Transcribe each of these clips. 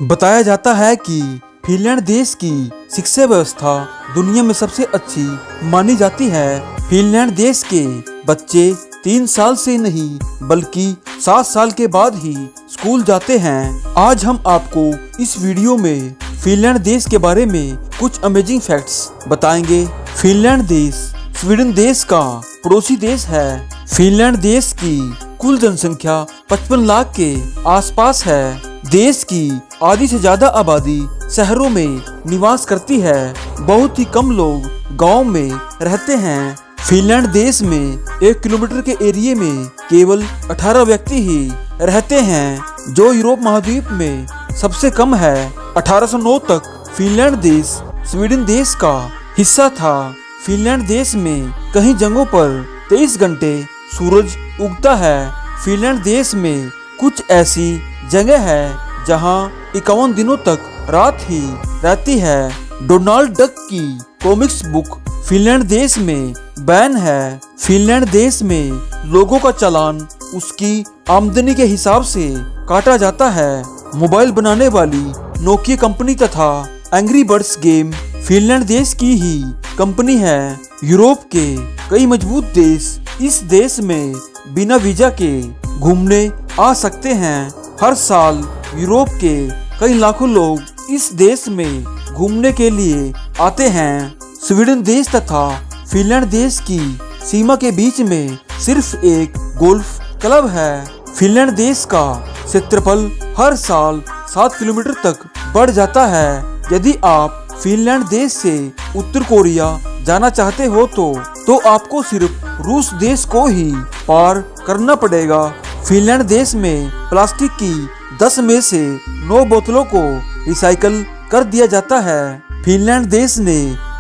बताया जाता है कि फिनलैंड देश की शिक्षा व्यवस्था दुनिया में सबसे अच्छी मानी जाती है। फिनलैंड देश के बच्चे 3 साल से नहीं बल्कि 7 साल के बाद ही स्कूल जाते हैं। आज हम आपको इस वीडियो में फिनलैंड देश के बारे में कुछ अमेजिंग फैक्ट्स बताएंगे। फिनलैंड देश स्वीडन देश का पड़ोसी देश है। फिनलैंड देश की कुल जनसंख्या 55 लाख के आसपास है। देश की आधी से ज्यादा आबादी शहरों में निवास करती है। बहुत ही कम लोग गांव में रहते हैं। फिनलैंड देश में 1 किलोमीटर के एरिया में केवल 18 व्यक्ति ही रहते हैं, जो यूरोप महाद्वीप में सबसे कम है। 1809 तक फिनलैंड देश स्वीडन देश का हिस्सा था। फिनलैंड देश में कई जगहों पर 23 घंटे सूरज उगता है। फिनलैंड देश में कुछ ऐसी जगह है जहां 51 दिनों तक रात ही रहती है। डोनाल्ड डक की कॉमिक्स बुक फिनलैंड देश में बैन है। फिनलैंड देश में लोगों का चालान उसकी आमदनी के हिसाब से काटा जाता है। मोबाइल बनाने वाली नोकिया कंपनी तथा एंग्री बर्ड्स गेम फिनलैंड देश की ही कंपनी है। यूरोप के कई मजबूत देश इस देश में बिना वीजा के घूमने आ सकते हैं। हर साल यूरोप के कई लाखों लोग इस देश में घूमने के लिए आते हैं। स्वीडन देश तथा फिनलैंड देश की सीमा के बीच में सिर्फ एक गोल्फ क्लब है। फिनलैंड देश का क्षेत्रफल हर साल 7 किलोमीटर तक बढ़ जाता है। यदि आप फिनलैंड देश से उत्तर कोरिया जाना चाहते हो तो आपको सिर्फ रूस देश को ही पार करना पड़ेगा। फिनलैंड देश में प्लास्टिक की 10 में से 9 बोतलों को रिसाइकल कर दिया जाता है। फिनलैंड देश ने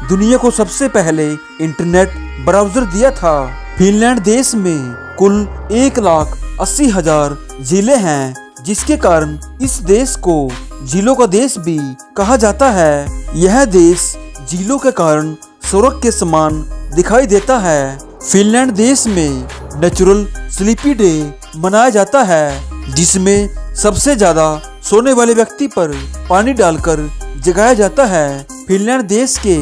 दुनिया को सबसे पहले इंटरनेट ब्राउज़र दिया था। फिनलैंड देश में कुल 1,80,000 झीलें हैं, जिसके कारण इस देश को झीलों का देश भी कहा जाता है। यह देश झीलों के कारण स्वर्ग के समान दिखाई देता है। फिनलैंड देश में नेचुरल स्लीपी डे मनाया जाता है, जिसमें सबसे ज्यादा सोने वाले व्यक्ति पर पानी डालकर जगाया जाता है। फिनलैंड देश के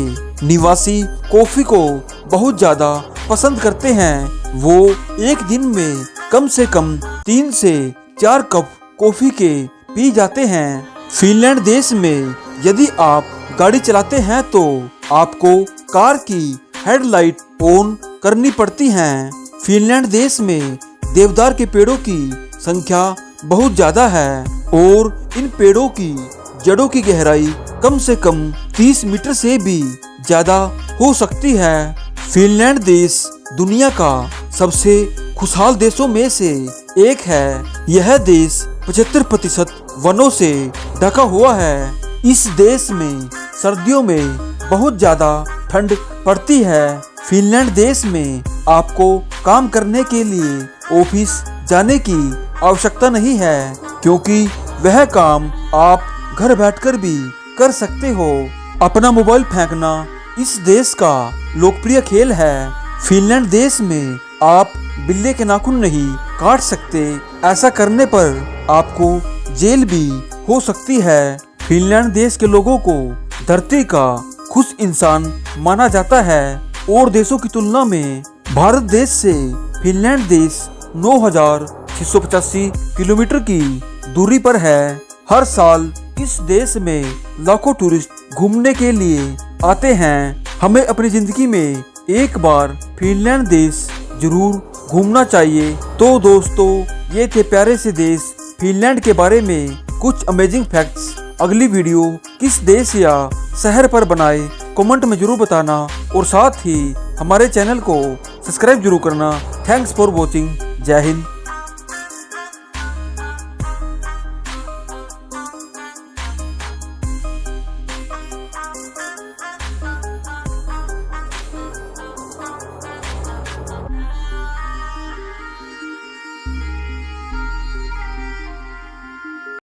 निवासी कॉफी को बहुत ज्यादा पसंद करते हैं। वो एक दिन में कम से कम 3 से 4 कप कॉफी के पी जाते हैं। फिनलैंड देश में यदि आप गाड़ी चलाते हैं तो आपको कार की हेडलाइट ऑन करनी पड़ती हैं। फिनलैंड देश में देवदार के पेड़ों की संख्या बहुत ज्यादा है और इन पेड़ों की जड़ों की गहराई कम से कम 30 मीटर से भी ज्यादा हो सकती है। फिनलैंड देश दुनिया का सबसे खुशहाल देशों में से एक है। यह देश 75% वनों से ढका हुआ है। इस देश में सर्दियों में बहुत ज्यादा ठंड पड़ती है। फिनलैंड देश में आपको काम करने के लिए ऑफिस जाने की आवश्यकता नहीं है, क्योंकि वह काम आप घर बैठकर भी कर सकते हो। अपना मोबाइल फेंकना इस देश का लोकप्रिय खेल है। फिनलैंड देश में आप बिल्ली के नाखून नहीं काट सकते। ऐसा करने पर आपको जेल भी हो सकती है। फिनलैंड देश के लोगों को धरती का खुश इंसान माना जाता है और देशों की तुलना में भारत देश से फिनलैंड देश 9,685 किलोमीटर की दूरी पर है। हर साल इस देश में लाखों टूरिस्ट घूमने के लिए आते हैं। हमें अपनी जिंदगी में एक बार फिनलैंड देश जरूर घूमना चाहिए। तो दोस्तों, ये थे प्यारे से देश फिनलैंड के बारे में कुछ अमेजिंग फैक्ट्स। अगली वीडियो किस देश या शहर पर बनाए कमेंट में जरूर बताना और साथ ही हमारे चैनल को सब्सक्राइब जरूर करना। Thanks for watching. जय हिंद।